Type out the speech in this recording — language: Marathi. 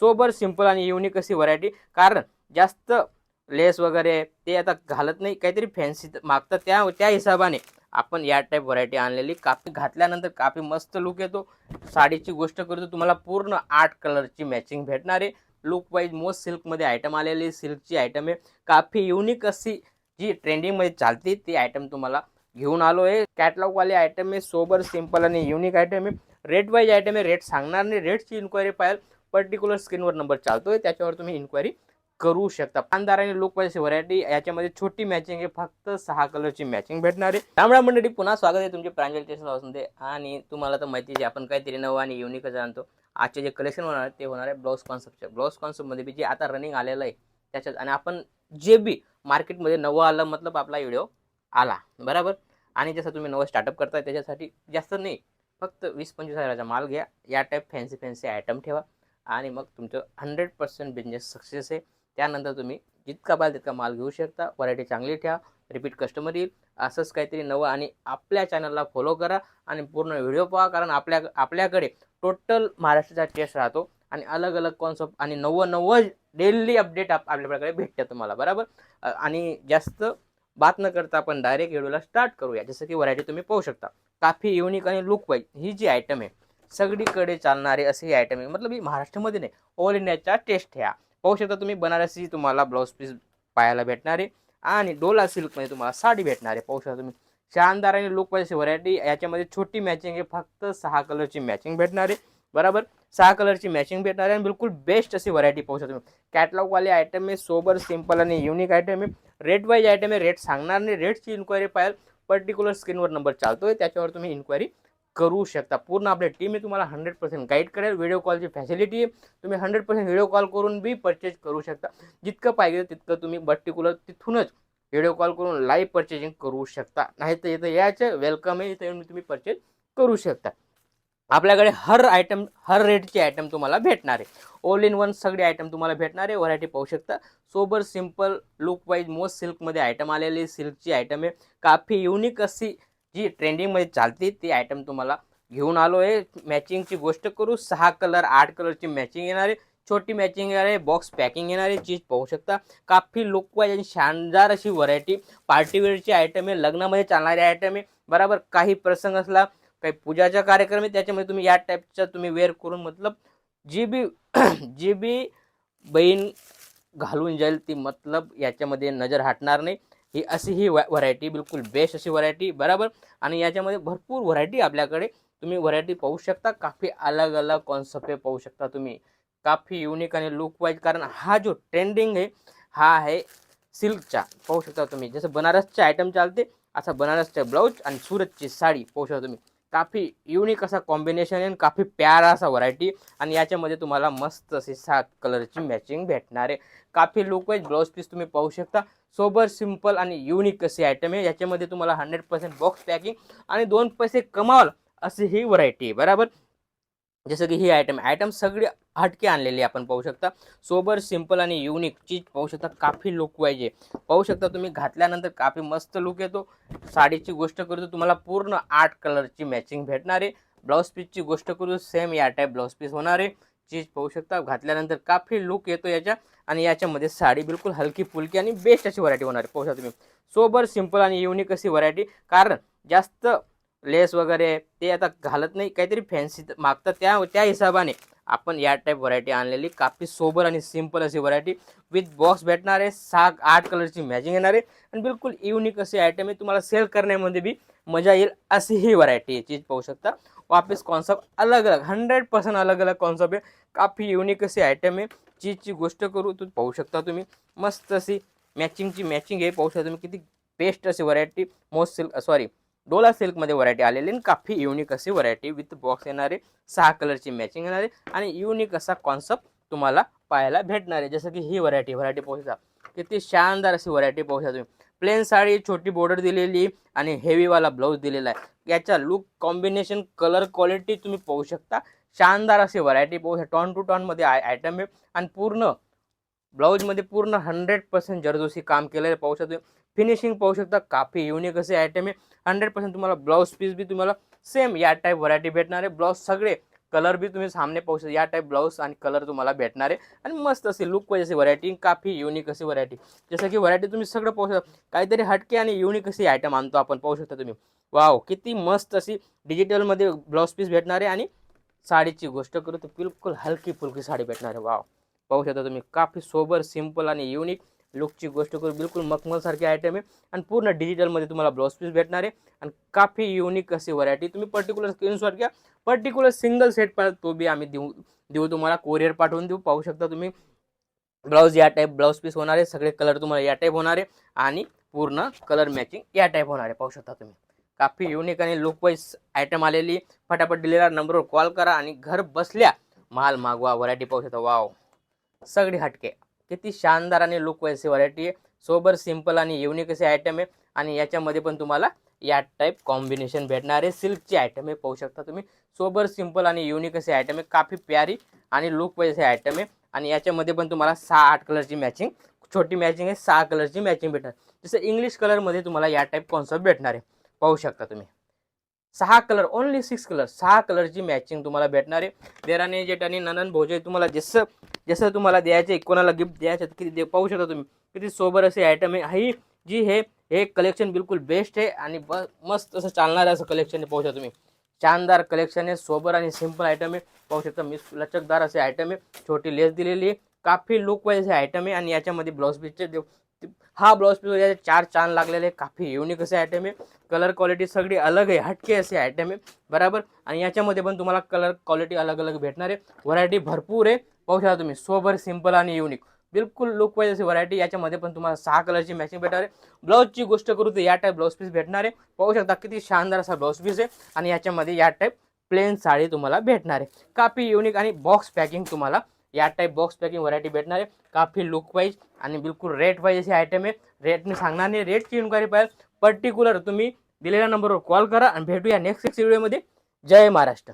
सोबर सिंपल आणि युनिक अशी व्हरायटी, कारण जास्त लेस वगैरे ते आता घालत नाही, काहीतरी फॅन्सी मागतात त्या हिशोबाने आपण या टाईप व्हरायटी आणलेली. कापी घातल्यानंतर काफी मस्त लुक येतो. साडीची गोष्ट करतो, तुम्हाला पूर्ण 8 कलरची मॅचिंग भेटणार आहे. लुक वाईज मोस्ट सिल्कमध्ये आयटम आलेली, सिल्कची आयटम आहे. काफी युनिक अशी जी ट्रेंडिंगमध्ये चालते ती आयटम तुम्हाला घेऊन आलो आहे. कॅटलॉग वाले आयटम आहे, सोबर सिंपल आणि युनिक आयटम आहे. रेट वाईज आयटम आहे, रेट सांगणार नाही. रेटची इन्क्वायरी पाहिजे पर्टिक्युलर स्क्रीनवर नंबर चालतोय, त्याच्यावर तुम्ही इन्क्वायरी करू शकता. पानदार आणि लुक वाईज व्हरायटी, याच्यामध्ये छोटी मॅचिंग आहे, फक्त 6 कलरची मॅचिंग भेटणार आहे. त्यामुळे मंडळी पुन्हा स्वागत आहे तुमचे प्रांजल टेस्ट हाऊसमध्ये. आणि तुम्हाला तर माहिती आहे आपण काहीतरी नवं आणि युनिकच आणतो. आजचे जे कलेक्शन होणार आहे ते होणार आहे ब्लाऊज कॉन्सेप्टचे. ब्लाऊज कॉन्सेप्टमध्ये बी जे आता रनिंग आलेलं आहे त्याच्यात, आणि आपण जे बी मार्केटमध्ये नवं आलं मतलब आपला व्हिडिओ आला बरोबर. आणि जसं तुम्ही नवं स्टार्टअप करताय त्याच्यासाठी जास्त नाही, फक्त 20-25 हजाराचा माल घ्या, या टाईप फॅन्सी आयटम ठेवा, आणि मग तुमचं 100% बिझनेस सक्सेस आहे. त्यानंतर तुम्ही जितका पाहिजे तितका माल घेऊ शकता. व्हरायटी चांगली ठेवा, रिपीट कस्टमर येईल. असंच काहीतरी नवं, आणि आपल्या चॅनलला फॉलो करा आणि पूर्ण व्हिडिओ पहा, कारण आपल्याकडे टोटल महाराष्ट्राचा टेस्ट राहतो, आणि अलग अलग कॉन्सेप्ट आणि नवं डेली अपडेट आपल्याकडे भेटते तुम्हाला बरोबर. आणि जास्त बात न करता आपण डायरेक्ट व्हिडिओला स्टार्ट करूया. जसं की व्हरायटी तुम्ही पाहू शकता, काफी युनिक आणि लुक वाईज ही जी आयटम आहे सगळीकडे चालणारे असे ही आयटम आहे. मतलब ही महाराष्ट्रामध्ये नाही, ऑल इंडियाचा टेस्ट ह्या पाहू शकता तुम्ही. बनारसी तुम्हाला ब्लाऊज पीस पाहायला भेटणार आहे, आणि डोला सिल्कमध्ये तुम्हाला साडी भेटणार आहे. पाहू शकता तुम्ही, शानदार आणि लुक वाईज व्हरायटी. याच्यामध्ये छोटी मॅचिंग आहे, फक्त 6 कलरची मॅचिंग भेटणार आहे बरोबर. 6 कलरची मॅचिंग भेटणार आहे, आणि बिलकुल बेस्ट अशी व्हरायटी पाहू शकता तुम्ही. कॅटलॉग वाले आयटम आहे, सोबर सिंपल आणि युनिक आयटम आहे. रेट वाईज आयटम आहे, रेट सांगणार नाही. रेटची इन्क्वायरी पाहिजे पर्टिक्युलर स्क्रीनवर नंबर चालतोय, त्याच्यावर तुम्ही इन्क्वायरी करू शकता. पूर्ण आपल्या टीम तुम्हाला 100% गाईड करेल. व्हिडिओ कॉलची फॅसिलिटी आहे, तुम्ही 100% व्हिडिओ कॉल करून बी परचेज करू शकता. जितकं पाहिजे तितकं तुम्ही पर्टिक्युलर तिथूनच व्हिडिओ कॉल करून लाईव्ह परचेजिंग करू शकता. नाही तर इथं यायचं वेलकम आहे, इथं येऊन तुम्ही परचेज करू शकता. आपल्याकडे हर रेटचे आयटम तुम्हाला भेटणार आहे. ऑल इन वन सगळे आयटम तुम्हाला भेटणार आहे. व्हरायटी पाहू शकता, sober simple look wise most सिल्कमध्ये आयटम आलेली, सिल्कची आयटम आहे. काफी युनिक अशी जी ट्रेंडिंगमध्ये चालते ती आयटम तुम्हाला घेऊन आलो आहे. मॅचिंगची गोष्ट करू, 6 कलर 8 कलरची मॅचिंग येणार आहे. छोटी मॅचिंग येणार आहे, बॉक्स पॅकिंग येणार आहे. चीज पाहू शकता, काफी लुक वाईज आणि शानदार अशी व्हरायटी. पार्टीवेअरची आयटम आहे, लग्नामध्ये चालणारी आयटम आहे बरोबर. काही प्रसंग असला, काही पूजाचा कार्यक्रम आहे, त्याच्यामध्ये तुम्ही या टाईपचा तुम्ही वेअर करून मतलब जी बी जी बी बहीण घालून जाईल ती मतलब याच्यामध्ये नजर हटणार नाही. ही अशी ही व्हरायटी, बिलकुल बेस्ट अशी व्हरायटी बरोबर. आणि याच्यामध्ये भरपूर व्हरायटी आपल्याकडे तुम्ही व्हरायटी पाहू शकता. काफी अलग अलग कॉन्सेप्ट पाहू शकता तुम्ही, काफी युनिक आणि लुक वाईज. कारण हा जो ट्रेंडिंग आहे हा आहे सिल्कचा. पाहू शकता तुम्ही, जसं बनारसचे आयटम चालते, असा बनारसचा ब्लाऊज आणि सुरतची साडी पाहू शकता तुम्ही. काफी युनिक असा कॉम्बिनेशन आहे, काफी प्यारा असा व्हरायटी. आणि याच्यामध्ये तुम्हाला मस्त अशी 7 कलरची मॅचिंग भेटणार आहे. काफी लुक वाईज ब्लाऊज पीस तुम्ही पाहू शकता. सोबर सिंपल आणि युनिक अशी आयटम आहे. याच्यामध्ये तुम्हाला 100% बॉक्स पॅकिंग आणि 2 पैसे कमाल अशी ही व्हरायटी आहे बरोबर. जसं की ही आयटम सगळी हटके आणलेली आपण पाहू शकता. सोबर सिंपल आणि युनिक चीज पाहू शकता, काफी लुक वाईज आहे. पाहू शकता तुम्ही, घातल्यानंतर काफी मस्त लुक येतो. साडीची गोष्ट करतो, तुम्हाला पूर्ण 8 कलरची मॅचिंग भेटणार आहे. ब्लाऊज पीसची गोष्ट करू, सेम या टाईप ब्लाऊज पीस होणार आहे. चीज पाहू शकता, घातल्यानंतर काफी लुक येतो याच्या. आणि याच्यामध्ये साडी बिलकुल हलकी फुलकी आणि बेस्ट अशी व्हरायटी होणार आहे. पाहू शकता तुम्ही, सोबर सिंपल आणि युनिक अशी व्हरायटी. कारण जास्त लेस वगैरे ते आता घालत नाही, काहीतरी फॅन्सी मागतात त्या हिशोबाने आपण या टाईप व्हरायटी आणलेली. काफी सोबर आणि सिंपल अशी व्हरायटी विथ बॉक्स भेटणार आहे. 6-8 कलरची मॅचिंग येणार आहे, आणि बिलकुल युनिक अशी आयटम आहे. तुम्हाला सेल करण्यामध्ये बी मजा येईल अशी ही व्हरायटी आहे. चीज पाहू शकता, वापस कॉन्सेप्ट अलग अलग 100% अलग अलग कॉन्सेप्ट आहे. काफी युनिक अशी आयटम आहे. चीजची गोष्ट करू तर पाहू शकता तुम्ही, मस्त अशी मॅचिंग आहे. पाहू शकता तुम्ही, किती बेस्ट अशी variety. Most silk sorry Dola सिल्कमध्ये व्हरायटी आलेली, आणि काफी युनिक अशी व्हरायटी विथ बॉक्स येणारे, 6 कलरची मॅचिंग येणारे, आणि युनिक असा कॉन्सेप्ट तुम्हाला पाहायला भेटणार आहे. जसं की ही व्हरायटी पाहू शकता, किती शानदार अशी व्हरायटी पाहू शकता तुम्ही. प्लेन साडी, छोटी बॉर्डर दिलेली, आणि हेवीवाला ब्लाऊज दिलेला आहे. याचा लुक कॉम्बिनेशन, कलर क्वालिटी तुम्ही पाहू शकता. शानदार अशी व्हरायटी पाहू शकता. टॉन टू टॉनमध्ये आयटम आहे, आणि पूर्ण ब्लाऊजमध्ये पूर्ण 100% जरदोशी काम केलेलं आहे. पाहू शकता फिनिशिंग पाहू शकता, काफी युनिक असे आयटम आहे. 100% तुम्हाला ब्लाऊज पीस बी तुम्हाला सेम या टाईप व्हरायटी भेटणार आहे. ब्लाऊज सगळे कलर भी तुम्ही सामने पाहू शकता. या टाईप ब्लाऊज आणि कलर तुम्हाला भेटणार आहे आणि मस्त अशी लुक वाईज अशी व्हरायटी, काफी युनिक अशी व्हरायटी. जसं की व्हरायटी तुम्ही सगळं पाहू शकता, काहीतरी हटके आणि युनिक अशी आयटम आणतो आपण. पाहू शकता तुम्ही. वाव, किती मस्त अशी डिजिटलमध्ये ब्लाऊज पीस भेटणार आहे. आणि साडीची गोष्ट करू तर बिलकुल हलकी फुलकी साडी भेटणार आहे. वाव, पाहू शकता तुम्ही. काफी सोबर, सिंपल आणि युनिक लुकची गोष्ट करू बिलकुल मखमलसारखी आयटम आहे आणि पूर्ण डिजिटलमध्ये तुम्हाला ब्लाऊज पीस भेटणार आहे आणि काफी युनिक अशी व्हरायटी. तुम्ही पर्टिक्युलर स्क्रीनशॉट घ्या. पर्टिक्युलर सिंगल सेट पाहिजे तो बी आम्ही देऊ तुम्हाला, कोरिअर पाठवून देऊ. पाहू शकता तुम्ही. ब्लाऊज या टाईप ब्लाऊज पीस होणार आहे. सगळे कलर तुम्हाला या टाईप होणार आहे आणि पूर्ण कलर मॅचिंग या टाईप होणार आहे. पाहू शकता तुम्ही. काफी युनिक आणि लुक वाईज आयटम आलेली. फटाफट दिलेल्या नंबरवर कॉल करा आणि घर बसल्या माल मागवा. व्हरायटी पाहू शकता. वाव, सगळी हटके, किती शानदार आणि लुक वाईज व्हरायटी आहे. सोबर, सिंपल आणि युनिक असे आयटम आहे आणि याच्यामध्ये पण तुम्हाला या टाईप कॉम्बिनेशन भेटणार आहे. सिल्कची आयटम आहे. पाहू शकता तुम्ही. सोबर, सिंपल आणि युनिक असे आयटम आहे. काफी प्यारी आणि लुक वाईज हे आयटम आहे आणि याच्यामध्ये पण तुम्हाला 6-8 कलरची मॅचिंग, छोटी मॅचिंग आहे. 6 कलरची मॅचिंग भेटणार. जसं इंग्लिश कलरमध्ये तुम्हाला या टाईप कॉन्सेप्ट भेटणार आहे. पाहू शकता तुम्ही. 6 कलर, ओनली 6 कलर, 6 कलरची मॅचिंग तुम्हाला भेटणार आहे. देराने जेठानी ननन भोजे तुम्हाला जसं जसं तुम्हाला द्यायचे, कोणाला गिफ्ट द्यायचं किती पाहू शकता तुम्ही. किती सोबर असे आयटम आहे. ही जी हे कलेक्शन बिलकुल बेस्ट आहे आणि मस्त असं चालणारं असं कलेक्शन आहे. पाहू शकता तुम्ही. शानदार कलेक्शन आहे. सोबर आणि सिंपल आयटम आहे. पाहू शकता मी. लचकदार असे आयटम आहे. छोटी लेस दिलेली आहे. काफी लुक वाईज हे आयटम आहे आणि याच्यामध्ये ब्लाऊज पीसचे हा ब्लाऊज पीस 4 चांद लागलेले. काफी युनिक असे आयटम आहे. कलर क्वालिटी सगळी अलग आहे, हटके असे आयटम आहे. बरोबर. आणि याच्यामध्ये पण तुम्हाला कलर क्वालिटी अलग अलग भेटणार आहे. व्हरायटी भरपूर आहे. पाहू शकता तुम्ही. सोबर, सिंपल आणि युनिक बिलकुल लुक वाईज अशी व्हरायटी. याच्यामध्ये पण तुम्हाला 6 कलरची मॅचिंग भेटणार आहे. ब्लाऊजची गोष्ट करू तर या टाईप ब्लाऊज पीस भेटणार आहे. पाहू शकता किती शानदार असा ब्लाऊज पीस आहे आणि याच्यामध्ये या टाईप प्लेन साडी तुम्हाला भेटणार आहे. काफी युनिक आणि बॉक्स पॅकिंग तुम्हाला या टाईप बॉक्स पॅकिंग व्हरायटी भेटणार आहे. काफी लुक वाईज आणि बिलकुल रेट वाईज असे आयटम आहे. रेट मी सांगणार नाही. रेटची इन्क्वायरी पाहिजे पर्टिक्युलर तुम्ही दिलेल्या नंबरवर कॉल करा आणि भेटूया नेक्स्ट व्हिडिओमध्ये. जय महाराष्ट्र.